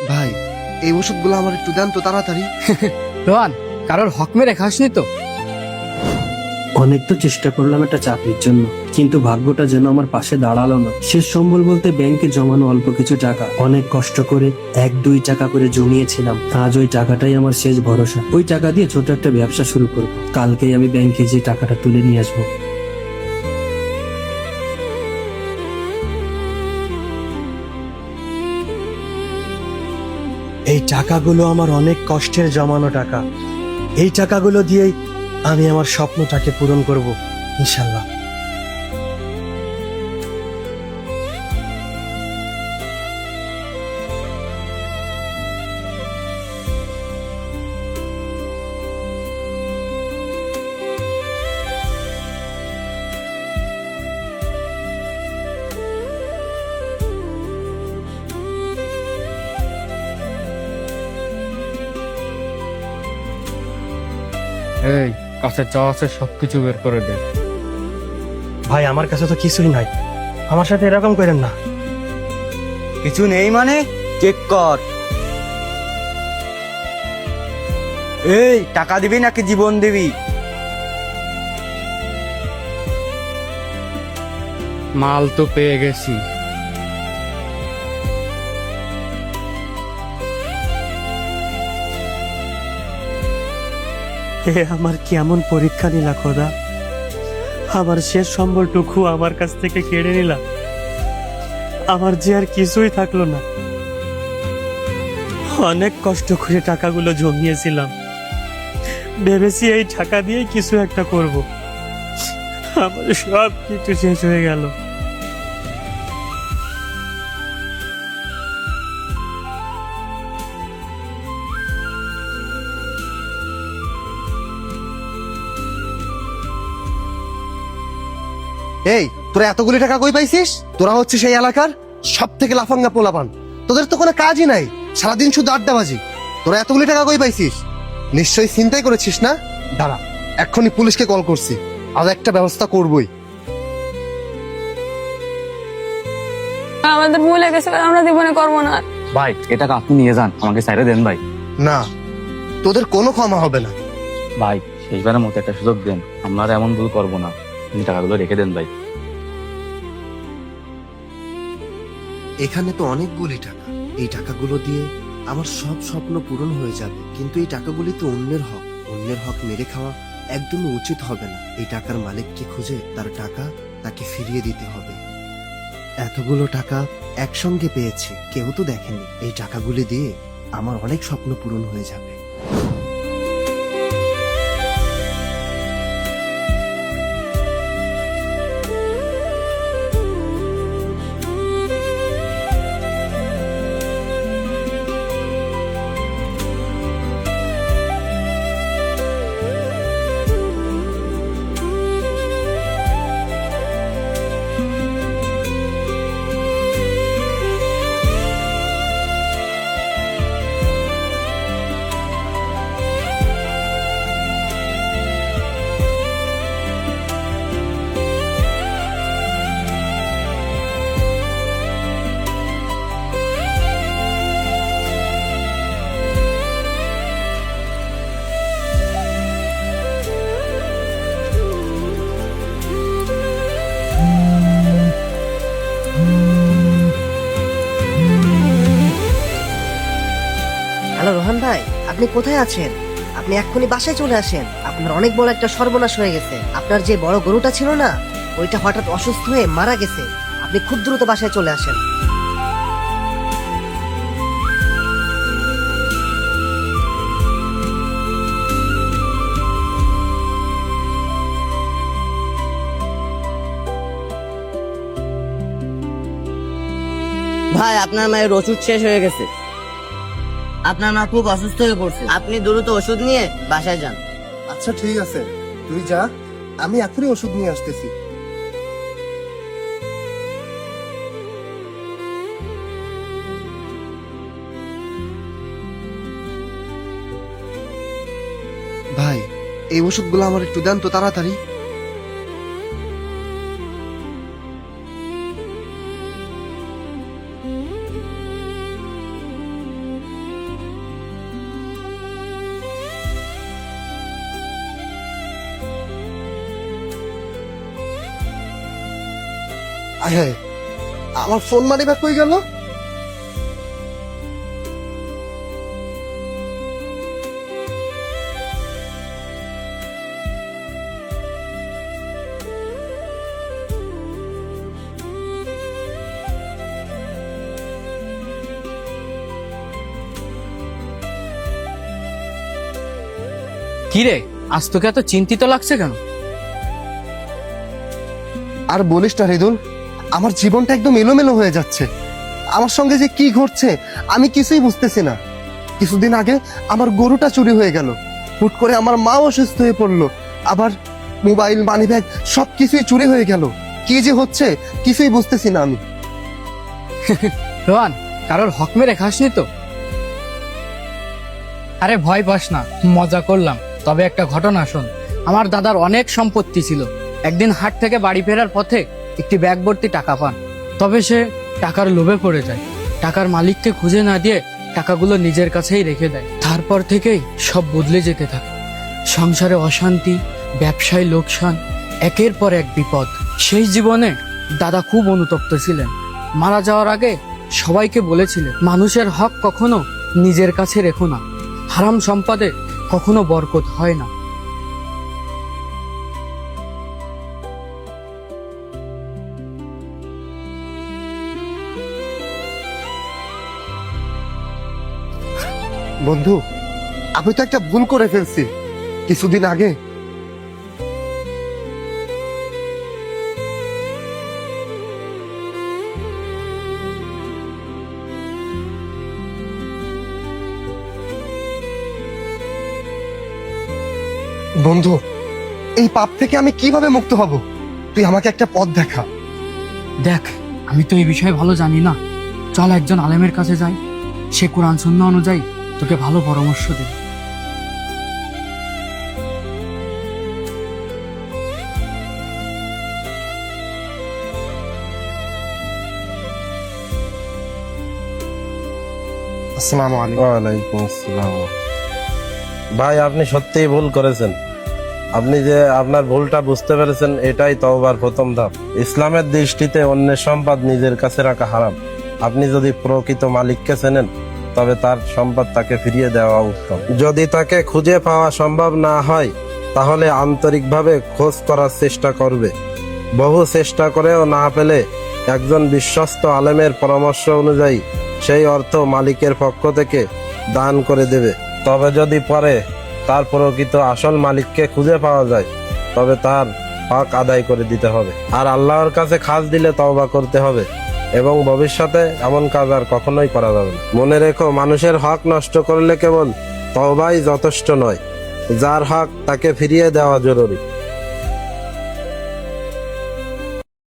ভাই এই ওষুধগুলো আমার একটু দেন তো তাড়াতাড়ি। রোহান, কারোর হক মেরে খাসনি তো? অনেক তো চেষ্টা করলাম একটা চাকরির জন্য, কিন্তু ভাগ্যটা যেন আমার পাশে দাঁড়ালো না। শেষ সম্বল বলতে ব্যাংকে জমানো অল্প কিছু টাকা, অনেক কষ্ট করে 1-2 টাকা করে জমিয়েছিলাম। আজ ওই টাকাটাই আমার শেষ ভরসা। ওই টাকা দিয়ে ছোট একটা ব্যবসা শুরু করব। কালকেই আমি ব্যাংকে যে টাকাটা তুলে নিয়ে আসবো। এই টাকাগুলো আমার অনেক কষ্টের জমানো টাকা। এই টাকাগুলো দিয়েই আমি আমার স্বপ্নটাকে পূরণ করব ইনশাল্লাহ। এই কাছে যা আছে সবকিছু বের করে দে। ভাই আমার কাছে তো কিছুই নাই, আমার সাথে এরকম করেন না। কিছু নেই মানে চেক কর। এই টাকা দিবি নাকি জীবন দিবি? মাল তো পেয়ে গেছি। হে আমার কেমন পরীক্ষা নিলা খোদা, আমার শেষ সম্বলটুকু আমার কাছ থেকে কেড়ে নিলা। আমার যে আর কিছুই থাকলো না। অনেক কষ্ট করে টাকাগুলো জমিয়েছিলাম, ভেবেছি এই টাকা দিয়ে কিছু একটা করব। আমার সব কিছু শেষ হয়ে গেল। এই তোরা এতগুলি টাকা কই পাইছিস? তোরা হচ্ছে সেই এলাকার সব থেকে লাফাঙ্গা পোলাপান। তোদের তো কোনো কাজই নাই, সারাদিন শুধু আড্ডাবাজি। তোরা এতগুলি টাকা কই পাইছিস? নিশ্চয়ই চিন্তাই করেছিস না? দাঁড়া, এক্ষুনি পুলিশকে কল করছি, আজ একটা ব্যবস্থা করবই। আমাদের ভুল হয়ে গেছে, আমরা জীবনে করবো না। ভাই এটা আপনি নিয়ে যান, আমাকে সাইডে দেন ভাই। না, তোদের কোনো ক্ষমা হবে না। ভাই শেষবারের মতো একটা সুযোগ দেন, আমরা আর এমন ভুল করবো না। আপনি টাকাগুলো রেখে দেন ভাই। এখানে তো অনেকগুলি টাকা, এই টাকাগুলো দিয়ে আমার সব স্বপ্ন পূরণ হয়ে যাবে। কিন্তু এই টাকাগুলি তো অন্যের হক, অন্যের হক মেরে খাওয়া একদমই উচিত হবে না। এই টাকার মালিককে খুঁজে তার টাকা তাকে ফিরিয়ে দিতে হবে। এতগুলো টাকা একসঙ্গে পেয়েছি, কেউ তো দেখেনি। এই টাকাগুলি দিয়ে আমার অনেক স্বপ্ন পূরণ হয়ে যাবে। হ্যালো রোহান ভাই, আপনি কোথায় আছেন? আপনি এক্ষুনি বাসায় চলে আসেন। আপনার অনেক বড় একটা সর্বনাশ হয়ে গেছে। আপনার যে বড় গরুটা ছিল না, ওইটা হঠাৎ অসুস্থ হয়ে মারা গেছে। আপনি খুব দ্রুত বাসায় চলে আসেন। ভাই আপনার মায়ের ওষুধ শেষ হয়ে গেছে। আপনার মা খুব অসুস্থ হয়ে পড়ছে, আপনি দ্রুত ওষুধ নিয়ে বাসায় যান। আচ্ছা ঠিক আছে, তুই যা, আমি এখনই ওষুধ নিয়ে আসতেছি। ভাই এই ওষুধগুলো আমার একটু দেন তো তাড়াতাড়ি। হ্যাঁ, আমার ফোন মানি ব্যাগ কই গেল? কি রে, আজ তোকে এত চিন্তিত লাগছে কেন? আর বলিস না হৃদুল, আমার জীবনটা একদম এলোমেলো হয়ে যাচ্ছে। আমার সঙ্গে যে কি ঘটছে আমি কিছুই বুঝতেছি না। কিছুদিন আগে আমার গরুটা চুরি হয়ে গেল, হুট করে আমার মাও অসুস্থ হয়ে পড়লো, আবার মোবাইল মানিব্যাগ সবকিছুই চুরি হয়ে গেল। কি যে হচ্ছে কিছুই বুঝতেছি না আমি। রোহান, কারোর হক মেরে খাসনি তো? আরে ভয় পাস না, মজা করলাম। তবে একটা ঘটনা শোন। আমার দাদার অনেক সম্পত্তি ছিল। একদিন হাট থেকে বাড়ি ফেরার পথে একটি ব্যাগ ভর্তি টাকা পান। তবে সে টাকার লোভে পড়ে যায়। টাকার মালিককে খুঁজে না দিয়ে টাকাগুলো নিজের কাছেই রেখে দেয়। তারপর থেকেই সব বদলে যেতে থাকে। সংসারে অশান্তি, ব্যবসায় লোকসান, একের পর এক বিপদ। সেই জীবনে দাদা খুব অনুতপ্ত ছিলেন। মারা যাওয়ার আগে সবাইকে বলেছিলেন, মানুষের হক কখনো নিজের কাছে রেখো না, হারাম সম্পদে কখনো বরকত হয় না। বন্ধু, আমি তো একটা ভুল করে ফেলছি কিছুদিন আগে। বন্ধু, এই পাপ থেকে আমি কিভাবে মুক্ত হব? তুই আমাকে একটা পথ দেখা। দেখ, আমি তো এই বিষয়ে ভালো জানি না। চল একজন আলেমের কাছে যাই, সে কোরআন সুন্নাহ অনুযায়ী তোকে ভালো পরামর্শ দেবে। আসসালামু আলাইকুম। ওয়ালাইকুম আসসালাম। ভাই, আপনি সত্যিই ভুল করেছেন। আপনি যে আপনার ভুলটা বুঝতে পেরেছেন, এটাই তওবার প্রথম ধাপ। ইসলামের দৃষ্টিতে অন্যের সম্পদ নিজের কাছে রাখা হারাম। আপনি যদি প্রকৃত মালিককে চেনেন, তবে তার সম্পদ তাকে ফিরিয়ে দেওয়া উত্তম। যদি তাকে খুঁজে পাওয়া সম্ভব না হয়, তাহলে আন্তরিকভাবে খোঁজ করার চেষ্টা করবে। বহু চেষ্টা করেও না পেলে একজন বিশ্বস্ত আলেমের পরামর্শ অনুযায়ী সেই অর্থ মালিকের পক্ষ থেকে দান করে দেবে। তবে যদি পরে তার প্রকৃত আসল মালিককে খুঁজে পাওয়া যায়, তবে তার হক আদায় করে দিতে হবে। আর আল্লাহর কাছে খাস দিলে তওবা করতে হবে এবং ভবিষ্যতে এমন কাজ আর কখনোই করা যাবে না। মনে রেখো, মানুষের হক নষ্ট করলে কেবল তওবাই যথেষ্ট নয়, যার হক তাকে ফিরিয়ে দেওয়া জরুরি।